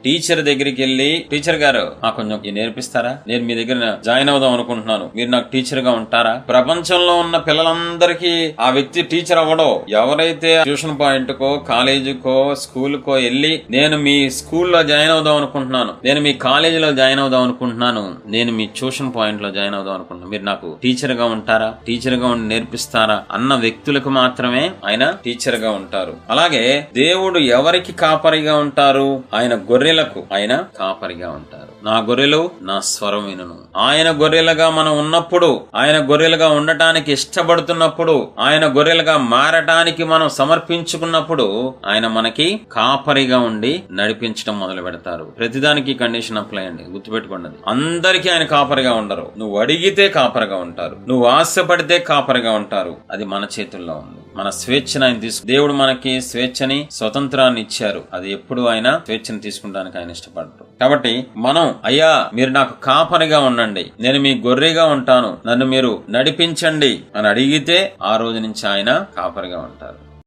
Teacher దగ్గరికి వెళ్ళి, teacher గారు కొంచెం నేర్పిస్తారా, నేను మీ దగ్గర జాయిన్ అవుదాం అనుకుంటున్నాను, మీరు నాకు టీచర్ గా ఉంటారా? ప్రపంచంలో ఉన్న పిల్లలందరికీ ఆ వ్యక్తి టీచర్ అవ్వడం. ఎవరైతే ట్యూషన్ పాయింట్ కో, కాలేజీకో, స్కూల్ కో వెళ్ళి నేను మీ స్కూల్లో జాయిన్ అవుదాం అనుకుంటున్నాను, నేను మీ కాలేజీలో జాయిన్ అవుదాం అనుకుంటున్నాను, నేను మీ ట్యూషన్ పాయింట్ లో జాయిన్ అవుదాం అనుకుంటున్నాను, మీరు నాకు టీచర్ గా ఉంటారా, టీచర్ గా ఉండి నేర్పిస్తారా అన్న వ్యక్తులకు మాత్రమే ఆయన టీచర్ గా ఉంటారు. అలాగే దేవుడు ఎవరికి కాపరిగా ఉంటారు? ఆయన గొర్రెలకు ఆయన కాపరిగా ఉంటారు. నా గొర్రెలు నా స్వరం వినును. ఆయన గొర్రెలుగా మనం ఉన్నప్పుడు, ఆయన గొర్రెలుగా ఉండటానికి ఇష్టపడుతున్నప్పుడు, ఆయన గొర్రెలుగా మారటానికి మనం సమర్పించుకున్నప్పుడు ఆయన మనకి కాపరిగా ఉండి నడిపించడం మొదలు పెడతారు. ప్రతిదానికి కండిషన్ అప్లై అండి, గుర్తుపెట్టుకోండి. అందరికీ ఆయన కాపరిగా ఉండరు. నువ్వు అడిగితే కాపరిగా ఉంటారు, నువ్వు ఆశపడితే కాపరిగా ఉంటారు. అది మన చేతుల్లో ఉంది. మన స్వేచ్ఛను ఆయన దేవుడు మనకి స్వేచ్ఛని, స్వతంత్రాన్ని ఇచ్చారు. అది ఎప్పుడు ఆయన స్వేచ్ఛను తీసుకుంటానికి ఆయన ఇష్టపడరు. కాబట్టి మనం, అయ్యా మీరు నాకు కాపరిగా ఉండండి, నేను మీ గొర్రెగా ఉంటాను, నన్ను మీరు నడిపించండి అని అడిగితే ఆ రోజు నుంచి ఆయన కాపరిగా ఉంటారు.